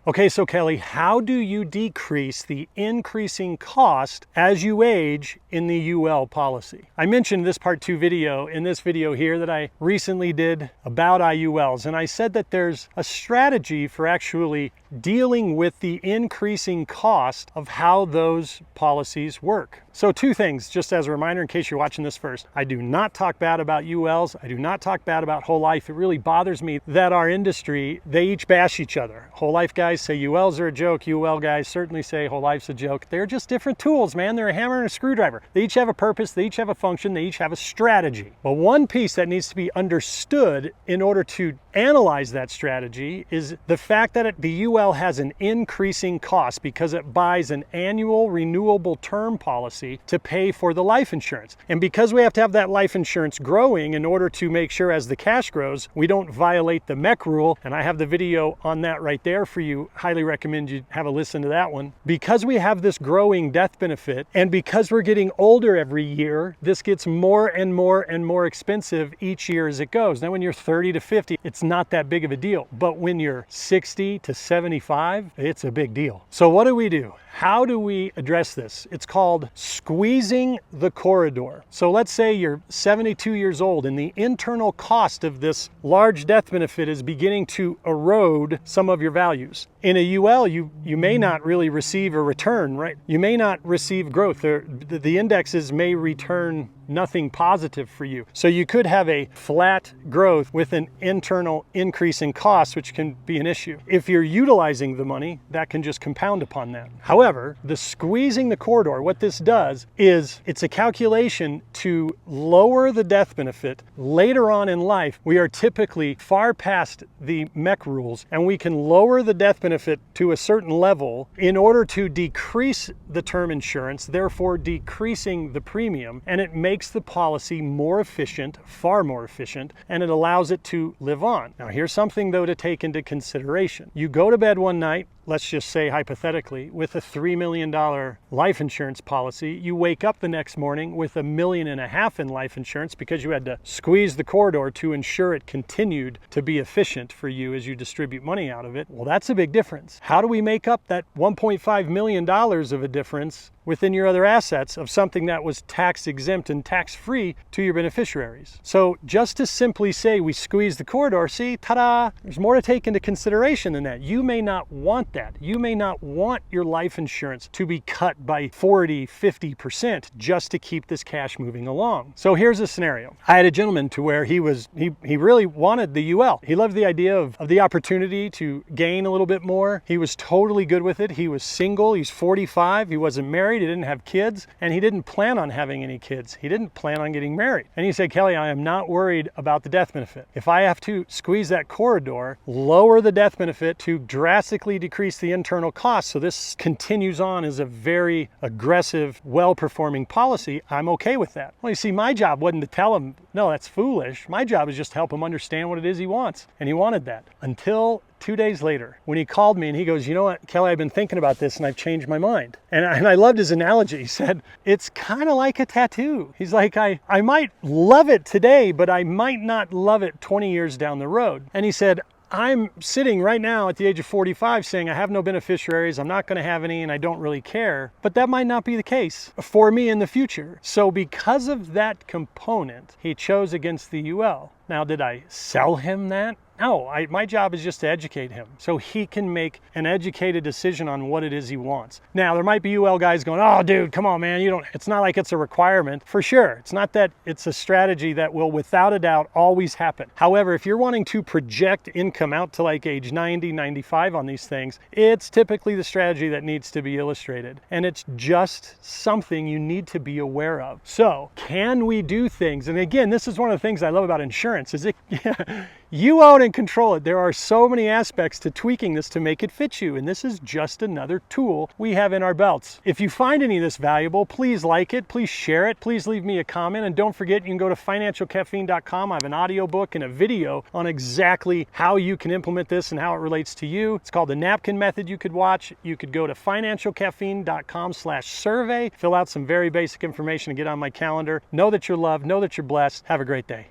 Okay, so Kelly, how do you decrease the increasing cost as you age in the UL policy? I mentioned this part 2 video in this video here that I recently did about IULs, and I said that there's a strategy for actually dealing with the increasing cost of how those policies work. So 2 things, just as a reminder in case you're watching this first. I do not talk bad about ULs. I do not talk bad about whole life. It really bothers me that our industry, they each bash each other. Whole life guys say ULs are a joke. UL guys certainly say whole life's a joke. They're just different tools, man. They're a hammer and a screwdriver. They each have a purpose. They each have a function. They each have a strategy. But one piece that needs to be understood in order to analyze that strategy is the fact that the UL has an increasing cost because it buys an annual renewable term policy to pay for the life insurance. And because we have to have that life insurance growing in order to make sure as the cash grows, we don't violate the MEC rule. And I have the video on that right there for you. Highly recommend you have a listen to that one. Because we have this growing death benefit, and because we're getting older every year, this gets more and more and more expensive each year as it goes. Now, when you're 30 to 50, it's not that big of a deal. But when you're 60 to 75, it's a big deal. So what do? How do we address this? It's called squeezing the corridor. So let's say you're 72 years old and the internal cost of this large death benefit is beginning to erode some of your values. In a UL, you may not really receive a return, right? You may not receive growth. The indexes may return nothing positive for you. So you could have a flat growth with an internal increase in cost, which can be an issue. If you're utilizing the money, that can just compound upon that. However, the squeezing the corridor, what this does is it's a calculation to lower the death benefit. Later on in life, we are typically far past the MEC rules, and we can lower the death benefit to a certain level in order to decrease the term insurance, therefore decreasing the premium, and it makes the policy more efficient, far more efficient, and it allows it to live on. Now, here's something though to take into consideration. You go to bed one night, let's just say hypothetically, with a $3 million life insurance policy. You wake up the next morning with $1.5 million in life insurance because you had to squeeze the corridor to ensure it continued to be efficient for you as you distribute money out of it. Well, that's a big difference. How do we make up that $1.5 million of a difference within your other assets of something that was tax exempt and tax free to your beneficiaries? So just to simply say we squeeze the corridor, see, ta-da, there's more to take into consideration than that. You may not want that. You may not want your life insurance to be cut by 40, 50% just to keep this cash moving along. So here's a scenario. I had a gentleman to where he really wanted the UL. He loved the idea of the opportunity to gain a little bit more. He was totally good with it. He was single. He's 45. He wasn't married. He didn't have kids, and he didn't plan on having any kids. He didn't plan on getting married. And he said, Kelly, I am not worried about the death benefit. If I have to squeeze that corridor, lower the death benefit to drastically decrease the internal cost, so this continues on as a very aggressive, well-performing policy, I'm okay with that. Well, you see, my job wasn't to tell him, no, that's foolish. My job is just to help him understand what it is he wants. And he wanted that until 2 days later, when he called me and he goes, you know what, Kelly, I've been thinking about this and I've changed my mind. And I loved his analogy. He said, it's kind of like a tattoo. He's like, I might love it today, but I might not love it 20 years down the road. And he said, I'm sitting right now at the age of 45 saying I have no beneficiaries, I'm not going to have any, and I don't really care. But that might not be the case for me in the future. So because of that component, he chose against the UL. Now, did I sell him that? No, my job is just to educate him so he can make an educated decision on what it is he wants. Now, there might be UL guys going, oh, dude, come on, man. It's not like it's a requirement. For sure, it's not that it's a strategy that will, without a doubt, always happen. However, if you're wanting to project income out to like age 90, 95 on these things, it's typically the strategy that needs to be illustrated. And it's just something you need to be aware of. So, can we do things? And again, this is one of the things I love about insurance is you own and control it. There are so many aspects to tweaking this to make it fit you, and this is just another tool we have in our belts. If you find any of this valuable, please like it, please share it, please leave me a comment, and don't forget you can go to financialcaffeine.com. I have an audiobook and a video on exactly how you can implement this and how it relates to you. It's called the napkin method you could watch. You could go to financialcaffeine.com/survey, fill out some very basic information and get on my calendar. Know that you're loved, know that you're blessed. Have a great day.